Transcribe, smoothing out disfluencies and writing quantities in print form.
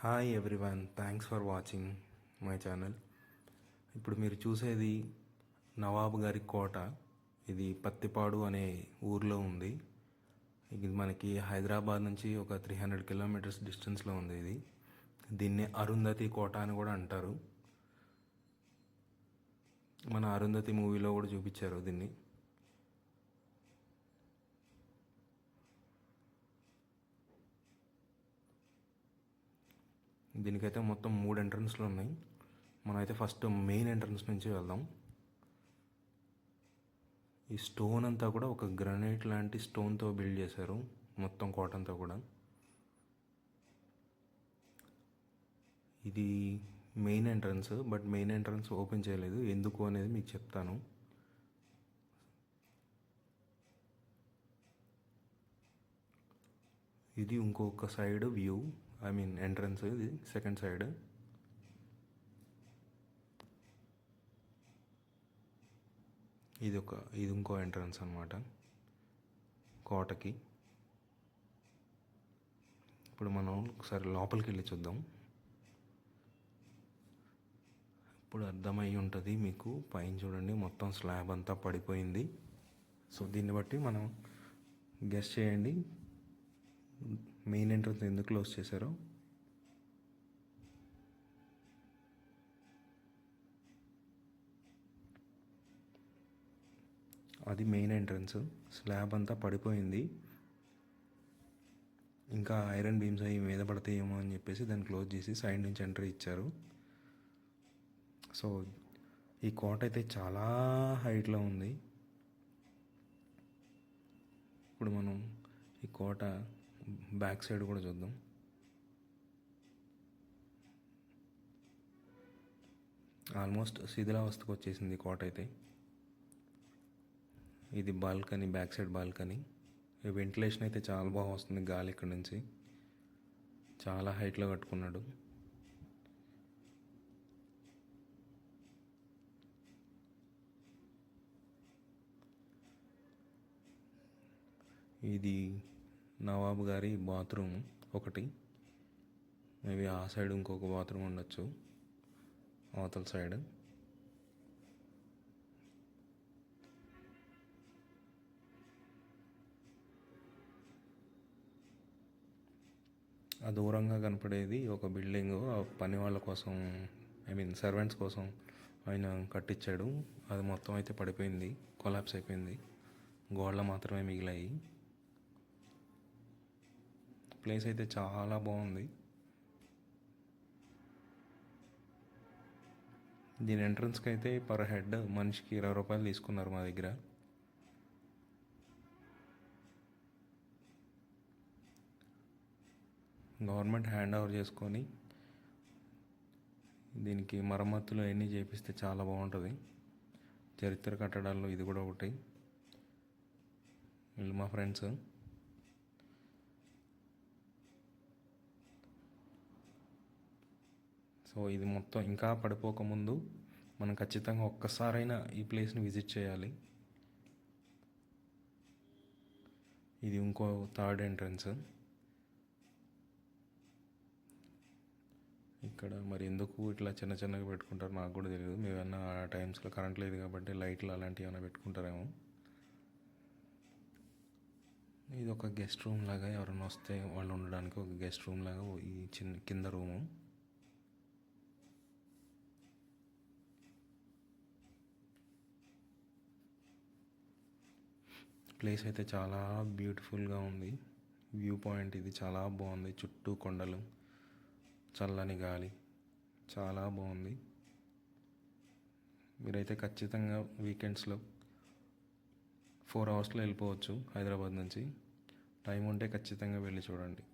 Hi everyone, thanks for watching my channel. ఇప్పుడు మీరు చూసేది నవాబు గారి కోట. ఇది పత్తిపాడు అనే ఊర్లో ఉంది. ఇది మనకి హైదరాబాద్ నుంచి ఒక 300 కిలోమీటర్స్ డిస్టెన్స్లో ఉంది. దీన్ని అరుంధతి కోట అని కూడా అంటారు. మన అరుంధతి మూవీలో కూడా చూపించారు దీన్ని. దీనికైతే మొత్తం 3 ఎంట్రన్స్లు ఉన్నాయి. మనమైతే ఫస్ట్ మెయిన్ ఎంట్రన్స్ నుంచి వెళ్దాం. ఈ స్టోన్ అంతా కూడా ఒక గ్రనైట్ లాంటి స్టోన్తో బిల్డ్ చేశారు మొత్తం కోట అంతా కూడా. ఇది main entrance, but main entrance open చేయలేదు. ఎందుకు అనేది మీకు చెప్తాను. ఇది ఇంకొక side view, I mean entrance. ఇది సెకండ్ సైడ్. ఇది ఇంకో ఎంట్రన్స్ అన్నమాట కోటకి. ఇప్పుడు మనం ఒకసారి లోపలికి వెళ్ళి చూద్దాం. ఇప్పుడు అర్థమై ఉంటుంది మీకు. పైన చూడండి, మొత్తం స్లాబ్ అంతా పడిపోయింది. సో దీన్ని బట్టి మనం గెస్ చేయండి మెయిన్ ఎంట్రన్స్ ఎందుకు క్లోజ్ చేశారో. అది మెయిన్ ఎంట్రన్స్. స్లాబ్ అంతా పడిపోయింది. ఇంకా ఐరన్ బీమ్స్ అవి మీద పడతాయేమో అని చెప్పేసి దాన్ని క్లోజ్ చేసి సైడ్ నుంచి ఎంట్రీ ఇచ్చారు. సో ఈ కోట అయితే చాలా హైట్లో ఉంది. ఇప్పుడు మనం ఈ కోట బ్యాక్ సైడ్ కూడా చూద్దాం. ఆల్మోస్ట్ శిథిలావస్థకు వచ్చేసింది కోట అయితే. ఇది balcony, back side balcony. Ventilation అయితే చాలా బాగా వస్తుంది గాలి ఇక్కడ నుంచి. చాలా హైట్లో కట్టుకున్నాడు. ఇది నవాబు గారి బాత్రూమ్ ఒకటి. మేబీ ఆ సైడ్ ఇంకొక బాత్రూమ్ ఉండొచ్చు, అవతల సైడ్. ఆ దూరంగా కనపడేది ఒక బిల్డింగ్. ఆ పని వాళ్ళ కోసం, ఐ మీన్ సర్వెంట్స్ కోసం ఆయన కట్టించాడు. అది మొత్తం అయితే పడిపోయింది, కొలాప్స్ అయిపోయింది. గోడలు మాత్రమే మిగిలాయి. ప్లేస్ అయితే చాలా బాగుంది. దీని ఎంట్రన్స్కి అయితే పర్ హెడ్ మనిషికి 20 రూపాయలు తీసుకున్నారు మా దగ్గర. గవర్నమెంట్ హ్యాండ్ ఓవర్ చేసుకొని దీనికి మరమ్మతులు అన్నీ చేపిస్తే చాలా బాగుంటుంది. చరిత్ర కట్టడాల్లో ఇది కూడా ఒకటి. వీళ్ళు మా ఫ్రెండ్స్. సో ఇది మొత్తం ఇంకా పడిపోకముందు మనం ఖచ్చితంగా ఒక్కసారైనా ఈ ప్లేస్ని విజిట్ చేయాలి. ఇది ఇంకో థర్డ్ ఎంట్రన్స్. ఇక్కడ మరి ఎందుకు ఇట్లా చిన్న చిన్నగా పెట్టుకుంటారు నాకు కూడా తెలియదు. మేమన్నా ఆ టైమ్స్లో కరెంట్ లేదు కాబట్టి లైట్లు అలాంటివి ఏమైనా పెట్టుకుంటారేమో. ఇది ఒక గెస్ట్ రూమ్ లాగా, ఎవరైనా వస్తే వాళ్ళు ఉండడానికి ఒక గెస్ట్ రూమ్ లాగా ఈ చిన్న కింద రూము. ప్లేస్ అయితే చాలా బ్యూటిఫుల్గా ఉంది. వ్యూ పాయింట్ ఇది చాలా బాగుంది. చుట్టూ కొండలు, చల్లని గాలి, చాలా బాగుంది. మీరైతే ఖచ్చితంగా వీకెండ్స్లో 4 అవర్స్లో వెళ్ళిపోవచ్చు హైదరాబాద్ నుంచి. టైం ఉంటే ఖచ్చితంగా వెళ్ళి చూడండి.